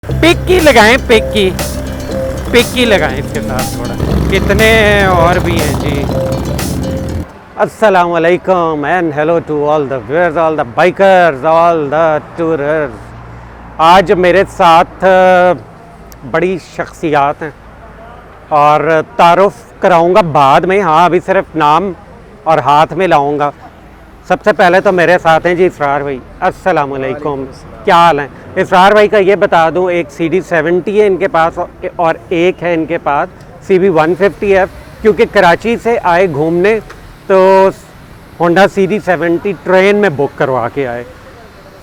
Pick लगाएं, pick की लगाएं इसके साथ थोड़ा। कितने और भी हैं जी। अस्सलाम वालेकुम and hello to all the viewers, all the bikers, all the tourers. आज मेरे साथ बड़ी शख्सियात हैं और तारुफ कराऊंगा बाद में। हाँ, अभी सिर्फ नाम और हाथ में लाऊंगा। सबसे पहले तो मेरे साथ हैं जी इसरार भाई। अस्सलाम वालेकुम, क्या हाल है? इसरार भाई का ये बता दूं, एक CD70 है इनके पास और एक है इनके पास CB150F, क्योंकि कराची से आए घूमने तो होंडा CD70 ट्रेन में बुक करवा के आए।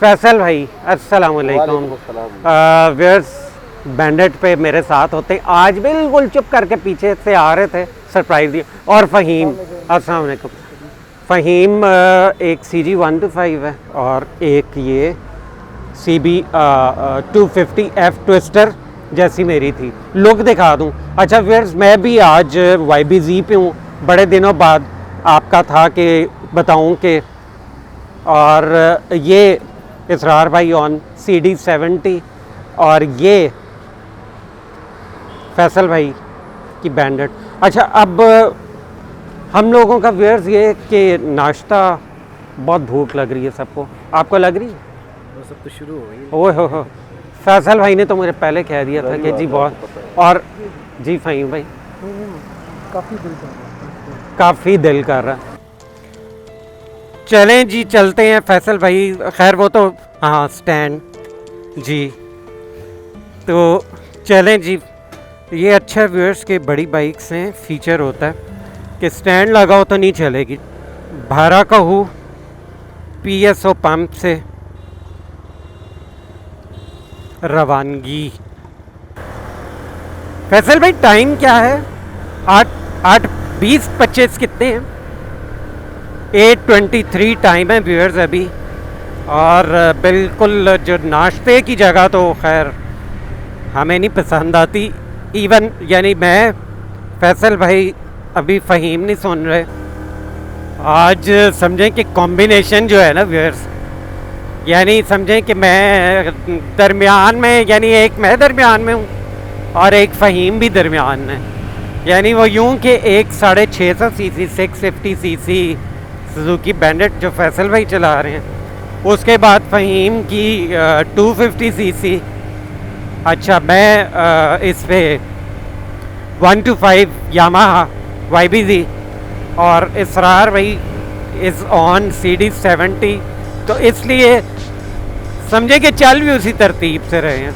फैसल भाई अस्सलाम वालेकुम। व्यूअर्स बैंडेट पे मेरे साथ होते हैं, आज बिल्कुल चुप करके पीछे से आ रहे थे, सरप्राइज दिया। और फ़हीम, अस्सलाम वालेकुम। फ़हीम एक CG125 है और एक ये CB250F ट्विस्टर जैसी मेरी थी। लुक दिखा दूं। अच्छा व्यूअर्स, मैं भी आज YBZ पे हूँ, बड़े दिनों बाद आपका था कि बताऊं कि, और ये इसरार भाई ऑन CD70 और ये फैसल भाई की बैंडेट। अच्छा, अब हम लोगों का व्यूअर्स ये कि नाश्ता, बहुत भूख लग रही है सबको। आपको लग रही है? वो सब तो शुरू हो गई। ओह हो, फैसल भाई ने तो मुझे पहले कह दिया था कि जी बहुत। और जी फ़हीम भाई काफ़ी दिल कर रहा है। चलें जी, चलते हैं फैसल भाई। खैर वो तो हाँ स्टैंड जी, तो चलें जी। ये अच्छा व्यूअर्स के बड़ी बाइक्स हैं, फीचर होता है कि स्टैंड लगाओ तो नहीं चलेगी। भारा का हूँ PSO पंप से रवानगी। फैसल भाई टाइम क्या है? 8:20-25 कितने हैं? 8:23 टाइम है व्यूअर्स अभी। और बिल्कुल जो नाश्ते की जगह तो खैर हमें नहीं पसंद आती। इवन यानी मैं, फैसल भाई अभी फ़हीम नहीं सुन रहे। आज समझें कि कॉम्बिनेशन जो है ना व्यूअर्स, यानी समझें कि मैं दरमियान में, यानी एक मैं दरमियान में हूँ और एक फ़हीम भी दरमियान में। यानी वो यूं कि एक 650 सीसी 650 सीसी सुजुकी बैंडेट जो फैसल भाई चला रहे हैं, उसके बाद फ़हीम की 250 सीसी। अच्छा, मैं इस पे 125 यामाहा YBZ और इसरार भाई इज़ ऑन CD70। तो इसलिए समझे कि चल भी उसी तरतीब से रहे हैं।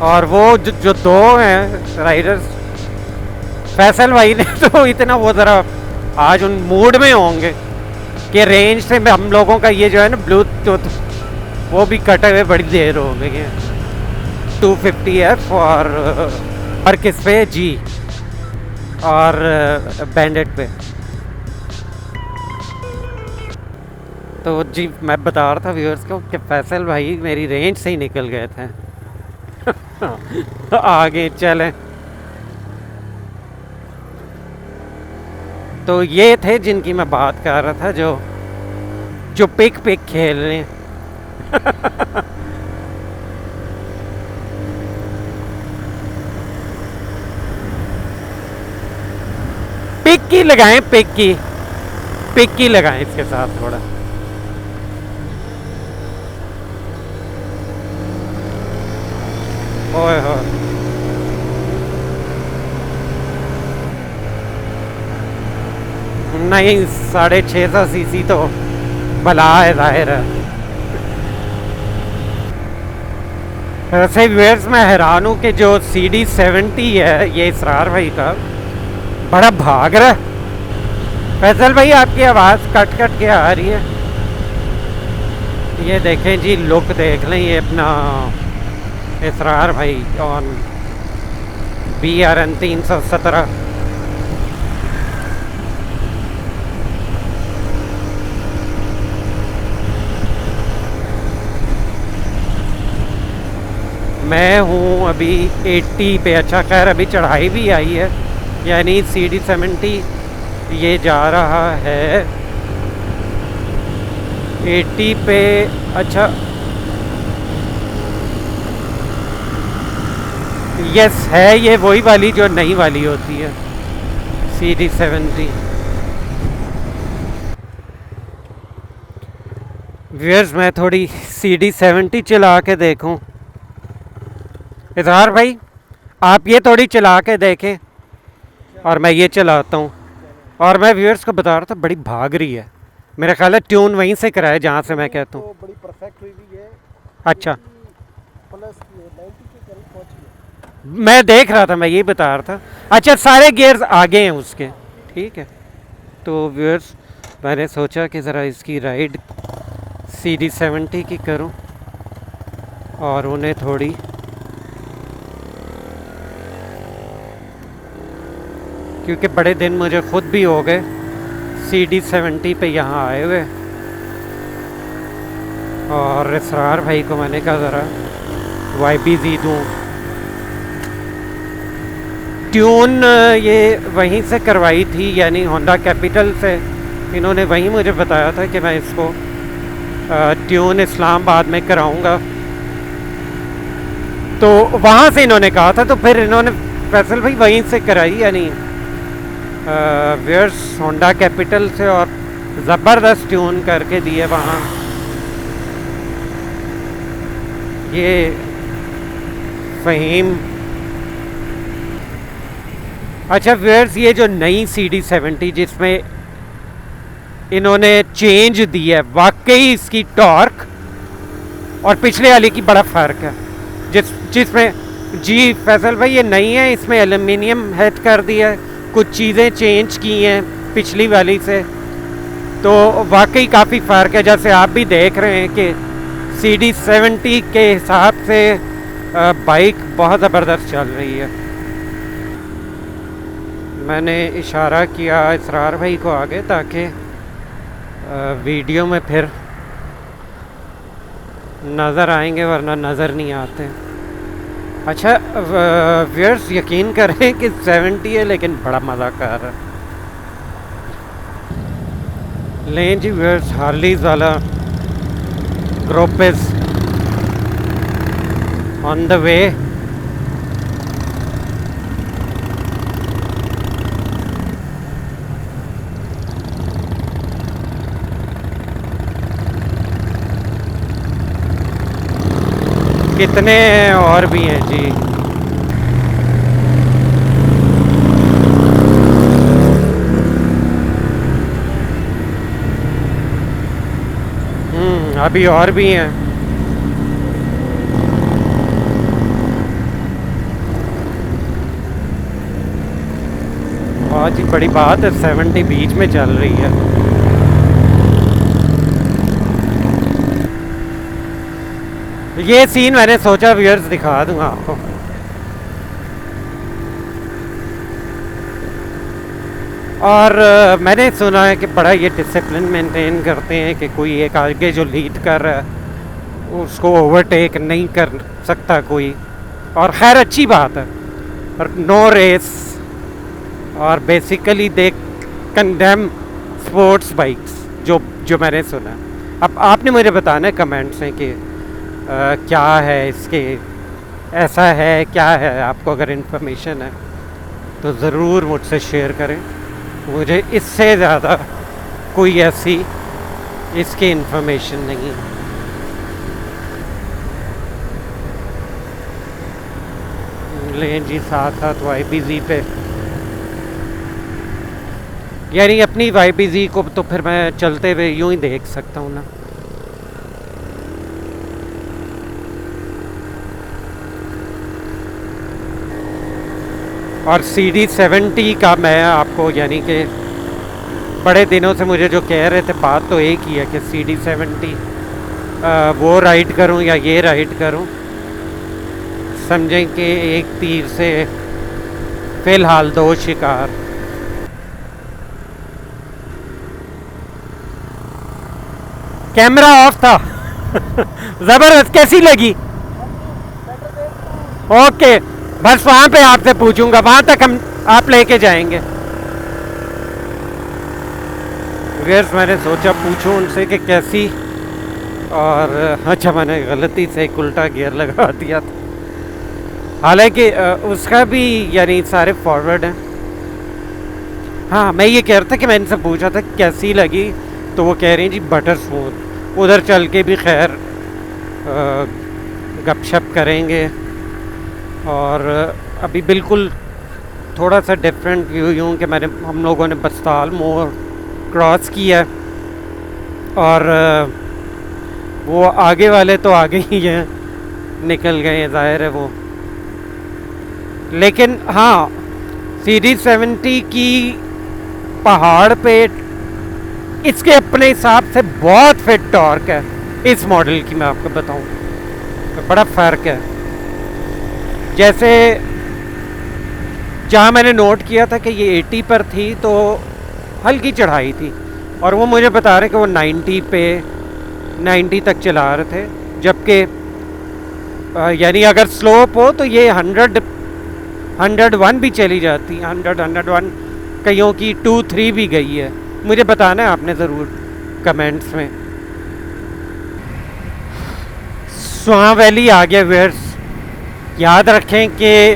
और वो जो दो हैं राइडर्स, फैसल भाई ने तो इतना, वो ज़रा आज उन मूड में होंगे कि रेंज से हम लोगों का ये जो है ना ब्लूटूथ, वो भी कटे हुए बड़ी देर हो गई है। 250F और किस पे जी, और बैंडेट पे। तो जी मैं बता रहा था व्यूअर्स को कि फैसल भाई मेरी रेंज से ही निकल गए थे। आगे चलें। तो ये थे जिनकी मैं बात कर रहा था, जो पिक खेल रहे हैं। पिक की लगाएं, पिक की लगाएं इसके साथ थोड़ा। ओए हो, नहीं 650 सीसी तो भला है, जाहिर है। वैसे व्यूअर्स मैं हैरान हूँ कि जो CD70 है ये इसरार भाई का, बड़ा भाग रहा है। फैसल भाई आपकी आवाज़ कट के आ रही है। ये देखें जी, लुक देख लें, ये अपना इसरार भाई ऑन BRN 317। मैं हूँ अभी 80 पे। अच्छा खैर अभी चढ़ाई भी आई है, यानी CD70 ये जा रहा है 80 पे। अच्छा यस है, ये वही वाली जो नई वाली होती है, CD70। व्यूअर्स मैं थोड़ी CD70 चला के देखूं। इजहार भाई आप ये थोड़ी चला के देखें और मैं ये चलाता हूँ। और मैं व्यूअर्स को बता रहा था बड़ी भाग रही है, मेरा ख्याल है ट्यून वहीं से कराए जहाँ से मैं कहता हूँ। तो बड़ी परफेक्ट हुई भी है। अच्छा, प्लस 90 के करीब पहुंची है। मैं देख रहा था, मैं ये बता रहा था। अच्छा, सारे गियर्स आगे हैं उसके, ठीक है। तो व्यूअर्स मैंने सोचा कि ज़रा इसकी राइड CD70 की करूं और उन्हें थोड़ी क्योंकि बड़े दिन मुझे ख़ुद भी हो गए CD70 पे यहाँ आए हुए। और इसरार भाई को मैंने कहा ज़रा YBZ दूँ ट्यून। ये वहीं से करवाई थी, यानी होंडा कैपिटल से। इन्होंने वहीं मुझे बताया था कि मैं इसको ट्यून इस्लामाबाद में कराऊंगा, तो वहाँ से इन्होंने कहा था। तो फिर इन्होंने फैसल भाई वहीं से कराई, यानी वेयर्स होंडा कैपिटल से, और ज़बरदस्त ट्यून करके दिए वहाँ। ये फ़हीम। अच्छा व्यूअर्स, ये जो नई CD70 जिसमें इन्होंने चेंज दी है, वाकई इसकी टॉर्क और पिछले वाले की बड़ा फ़र्क है। जिसमें जी फैसल भाई ये नई है, इसमें एल्युमिनियम हेड कर दिया है, कुछ चीज़ें चेंज की हैं पिछली वाली से, तो वाकई काफ़ी फ़र्क है। जैसे आप भी देख रहे हैं कि CD70 के हिसाब से बाइक बहुत ज़बरदस्त चल रही है। मैंने इशारा किया इसरार भाई को आगे, ताकि वीडियो में फिर नज़र आएंगे, वरना नज़र नहीं आते। अच्छा व्यूअर्स यकीन करें कि 70 है लेकिन बड़ा मज़ा कर रहा है। लें जी व्यूअर्स, हार्लीज वाला group is on the way. कितने और भी हैं जी। अभी और भी हैं। बहुत ही बड़ी बात है, 70 बीच में चल रही है। ये सीन मैंने सोचा व्यूअर्स दिखा दूंगा आपको। और मैंने सुना है कि बड़ा ये डिसिप्लिन मेंटेन करते हैं कि कोई एक आगे जो लीड कर रहा है उसको ओवरटेक नहीं कर सकता कोई, और खैर अच्छी बात है। और नो रेस, और basically they condemn sports bikes, जो मैंने सुना। अब आपने मुझे बताना है कमेंट्स में कि क्या है इसके, ऐसा है क्या है। आपको अगर इन्फॉर्मेशन है तो ज़रूर मुझसे शेयर करें। मुझे इससे ज़्यादा कोई ऐसी इसकी इन्फॉर्मेशन नहीं है। लें जी साथ साथ YBZ पे, यानी अपनी YBZ को तो फिर मैं चलते हुए यूं ही देख सकता हूँ ना। और CD70 का मैं आपको, यानी कि बड़े दिनों से मुझे जो कह रहे थे, बात तो एक ही है कि CD70 वो राइड करूं या ये राइड करूं। समझें कि एक तीर से फ़िलहाल दो शिकार। कैमरा ऑफ था। ज़बरदस्त, कैसी लगी? ओके, बस वहाँ पे आपसे पूछूंगा, वहाँ तक हम आप लेके जाएंगे। व्यूअर्स मैंने सोचा पूछूं उनसे कि कैसी, और अच्छा मैंने गलती से एक उल्टा गियर लगा दिया था। हालांकि उसका भी यानी सारे फॉरवर्ड हैं। हाँ, मैं ये कह रहा था कि मैं इनसे पूछा था कैसी लगी, तो वो कह रही हैं जी बटर स्मूथ। उधर चल के भी खैर गपशप करेंगे। और अभी बिल्कुल थोड़ा सा डिफरेंट व्यू यूँ कि हम लोगों ने बस्ताल मोड़ क्रॉस किया है, और वो आगे वाले तो आगे ही हैं, निकल गए हैं, ज़ाहिर है वो। लेकिन हाँ, सीरीज 70 की पहाड़ पे इसके अपने हिसाब से बहुत फिट टॉर्क है। इस मॉडल की मैं आपको बताऊं तो बड़ा फ़र्क है। जैसे जहाँ मैंने नोट किया था कि ये 80 पर थी तो हल्की चढ़ाई थी, और वो मुझे बता रहे कि वो 90 तक चला रहे थे, जबकि यानी अगर स्लोप हो तो ये 101 भी चली जाती, 101, कईयों की 2-3 भी गई है। मुझे बताना है आपने ज़रूर कमेंट्स में। स्वां वैली आ गया व्यूअर्स। याद रखें कि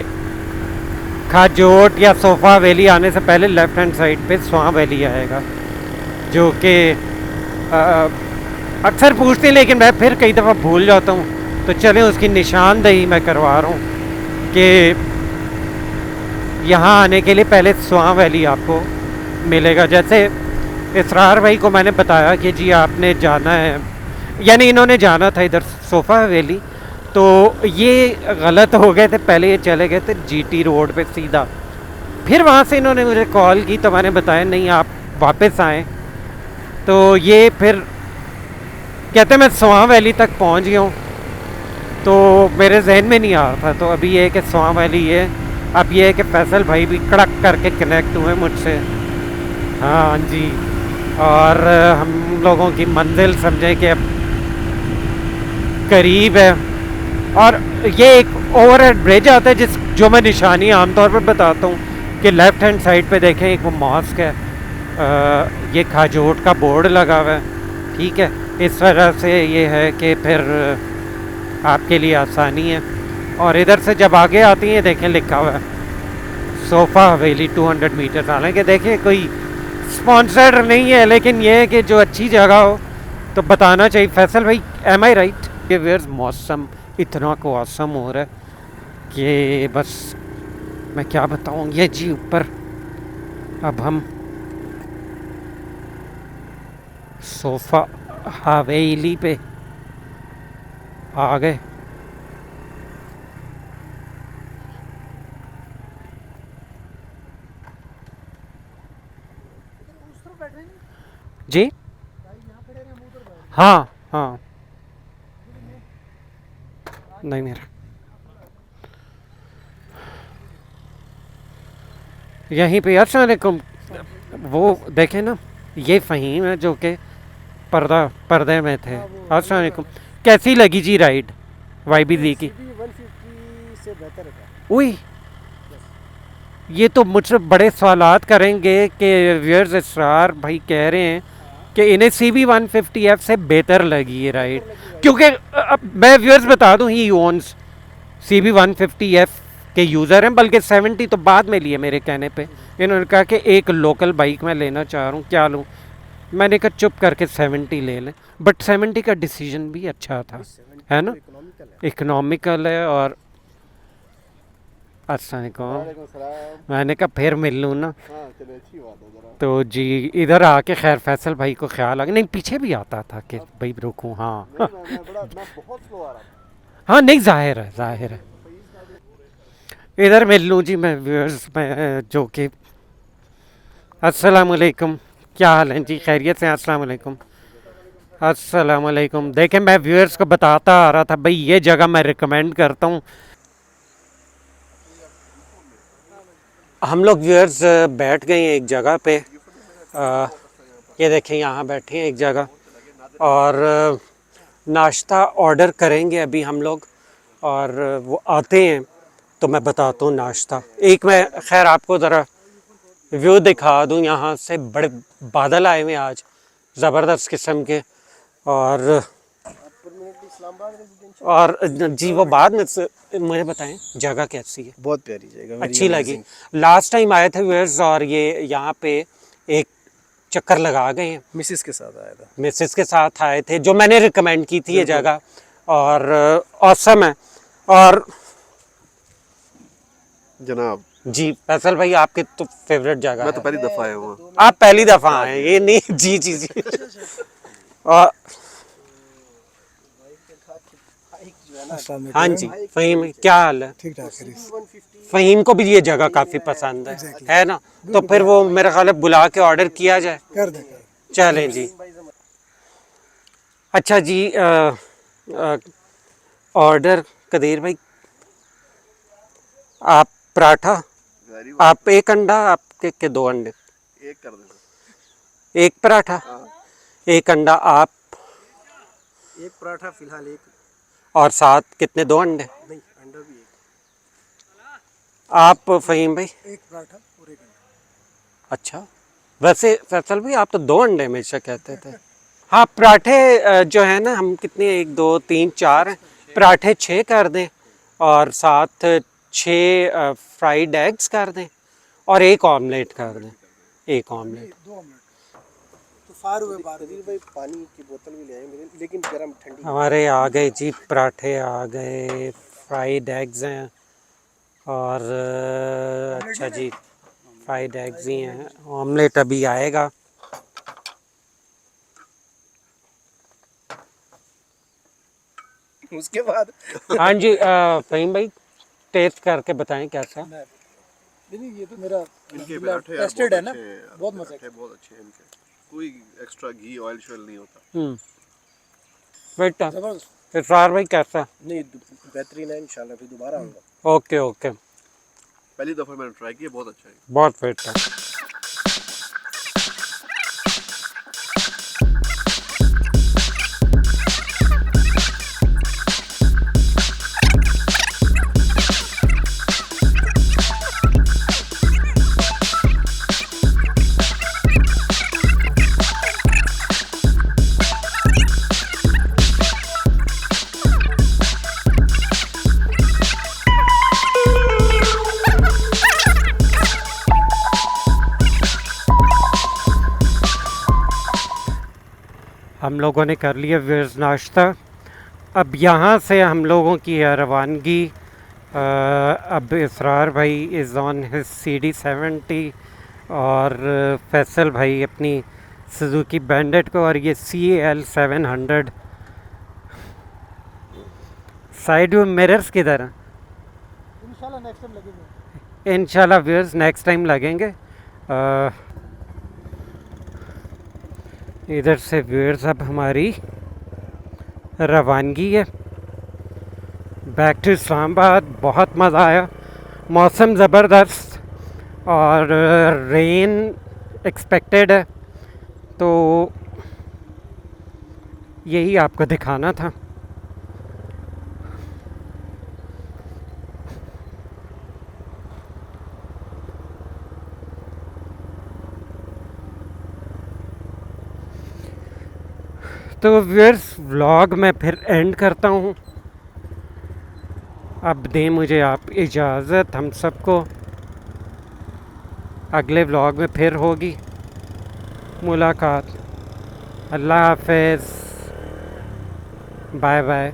खाजोट या सोफा वैली आने से पहले लेफ़्ट हैंड साइड पे स्वां वैली आएगा, जो कि अक्सर पूछते हैं लेकिन मैं फिर कई दफ़ा भूल जाता हूँ। तो चलें उसकी निशानदेही मैं करवा रहा हूँ कि यहाँ आने के लिए पहले स्वां वैली आपको मिलेगा। जैसे इसरार भाई को मैंने बताया कि जी आपने जाना है, यानी इन्होंने जाना था इधर सोफ़ा वैली, तो ये गलत हो गए थे। पहले ये चले गए थे जीटी रोड पे सीधा, फिर वहाँ से इन्होंने मुझे कॉल की तो मैंने बताया नहीं आप वापस आएँ। तो ये फिर कहते मैं स्वां वैली तक पहुँच गया हूँ, तो मेरे जहन में नहीं आ रहा था। तो अभी ये है कि स्वां वैली है। अब ये है कि फैसल भाई भी कड़क करके कनेक्ट हुए मुझसे। हाँ जी, और हम लोगों की मंजिल समझें कि अब करीब है। और ये एक ओवरहेड ब्रिज आता है जो मैं निशानी आमतौर पर बताता हूँ कि लेफ़्ट हैंड साइड पे देखें एक वो मॉस्क है, ये खाजोट का बोर्ड लगा हुआ है। ठीक है, इस वजह से ये है कि फिर आपके लिए आसानी है। और इधर से जब आगे आती हैं देखें लिखा हुआ है सोफ़ा हवेली 200 मीटर। हालांकि देखें कोई स्पॉन्सर्ड नहीं है, लेकिन ये है कि जो अच्छी जगह हो तो बताना चाहिए। फैसल भाई एम आई राइट? ये वेयर मौसम इतना को औसम हो रहा है कि बस मैं क्या बताऊँ। ये जी ऊपर अब हम सोफ़ा हवेली पे आ गए। उस तरफ बैठे नहीं जी भाई, यहाँ खड़े रहे, हम उधर बैठ हाँ हाँ, नहीं मेरा यहीं पे अस्सलामुअलैकुम। वो देखें ना, ये फ़हीम है जो कि पर्दे में थे। अस्सलामुअलैकुम, कैसी लगी जी राइड YBZ की? 150 से बेहतर है। उई, ये तो मुझसे बड़े सवालात करेंगे कि व्यूअर्स इसरार भाई कह रहे हैं कि इन्हें CB 150F से बेहतर लगी ये राइड, क्योंकि अब मैं व्यूअर्स बता दूं ही ओन्स CB 150F के यूज़र हैं, बल्कि 70 तो बाद में लिए मेरे कहने पे। इन्होंने कहा कि एक लोकल बाइक मैं लेना चाह रहा हूँ, क्या लूँ? मैंने कहा चुप करके 70 ले लें। बट 70 का डिसीजन भी अच्छा था, है ना, इकोनॉमिकल है। और अस्सलामुअलैकुम, मैंने कहा फिर मिल लूँ ना। तो जी इधर आके खैर फैसल भाई को ख्याल आ गया, नहीं पीछे भी आता था कि भाई रुकूँ। हाँ हाँ, नहीं जाहिर है, जाहिर है। इधर मिल लूँ जी मैं व्यूअर्स में जो कि अस्सलामुअलैकुम, क्या हाल है जी? खैरियत से? अस्सलामुअलैकुम, अस्सलामुअलैकुम। देखें मैं व्यूअर्स को बताता आ रहा था भाई ये जगह मैं रिकमेंड करता हूँ। हम लोग व्यूअर्स बैठ गए हैं एक जगह पे, ये देखें यहाँ बैठे हैं एक जगह, और नाश्ता ऑर्डर करेंगे अभी हम लोग, और वो आते हैं तो मैं बताता हूँ नाश्ता। एक मैं खैर आपको ज़रा व्यू दिखा दूँ, यहाँ से बड़े बादल आए हुए आज ज़बरदस्त किस्म के। और परमानेंटली इस्लामाबाद रेजिडेंशियल और जी वो बाद में मुझे बताएं जगह कैसी है? बहुत प्यारी जगह, very अच्छी लगी। amazing। लास्ट टाइम आए थे व्यूअर्स और ये यहाँ पे एक चक्कर लगा गए हैं। मिसेस के साथ आया था। मिसेस के साथ आए थे, जो मैंने रिकमेंड की थी ये बिल्कुल। जगह, और ऑसम है। और जनाब जी फैसल भाई आपके तो फेवरेट जगह मैं है। तो पहली दफ़ा आया हूँ। आप पहली दफ़ा आए, ये नहीं जी जी जी। और हाँ जी फ़हीम, क्या हाल है? ठीक ठाक है। फ़हीम को भी ये जगह काफ़ी पसंद है ना? तो फिर वो मेरा ख्याल है बुला के ऑर्डर किया जाए। कर दे चलें जी। अच्छा जी, ऑर्डर कदीर भाई, आप पराठा, आप एक अंडा, आपके के दो अंडे? एक कर दे। एक पराठा, एक अंडा आप, एक पराठा फिलहाल एक, और साथ कितने, दो अंडे? नहीं अंडा भी एक। आप फ़हीम भाई? एक पराठा और एक अंडा। अच्छा, वैसे फैसल भाई आप तो दो अंडे हमेशा कहते थे। हाँ पराठे जो है ना, हम कितने, एक दो तीन चार हैं, पराठे 6 कर दें और साथ 6 फ्राइड एग्स कर दें और एक ऑमलेट कर दें, एक ऑमलेट। दो ऑमलेट तो फार हुए बार। कदीर भाई पानी की बोतल भी ले आए मेरे, लेकिन गर्म ठंडी। हमारे आ गए जी, पराठे आ गए, फ्राइड एग्स हैं और अच्छा जी फ्राइड एग्स ही हैं, ऑमलेट अभी आएगा। उसके बाद हाँ जी फ़हीम भाई टेस्ट करके बताएं कैसा। नहीं ये तो मेरा इनके पराठे यार टेस्टेड है ना, बहुत अच्छे हैं। बहुत मजा पराठे बहुत अच्छे हैं इनके, कोई एक्स्ट्रा घी ऑयल शॉयल नहीं होता। बेटा जबरदस्त। इसरार भाई कैसा? नहीं बेहतरीन है, इंशाल्लाह फिर दोबारा आऊँगा। ओके ओके, पहली दफ़ा मैंने ट्राई किया, बहुत अच्छा है। बहुत फिट है। हम लोगों ने कर लिया वेज नाश्ता। अब यहाँ से हम लोगों की है रवानगी। अब इसरार भाई इज़ ऑन हिज CD70 और फैसल भाई अपनी सुजुकी बैंडेट को, और ये CL700। साइड में मिरर्स किधर हैं? इंशाल्लाह नेक्स्ट टाइम लगेंगे। इंशाल्लाह व्यूअर्स नेक्स्ट टाइम लगेंगे। इधर से व्यूअर्स अब हमारी रवानगी है बैक टू इस्लामाबाद। बहुत मज़ा आया, मौसम ज़बरदस्त और रेन एक्सपेक्टेड है, तो यही आपको दिखाना था। तो व्यूअर्स व्लॉग मैं फिर एंड करता हूँ। अब दें मुझे आप इजाज़त, हम सबको अगले व्लॉग में फिर होगी मुलाकात। अल्लाह हाफ़िज़, बाय बाय।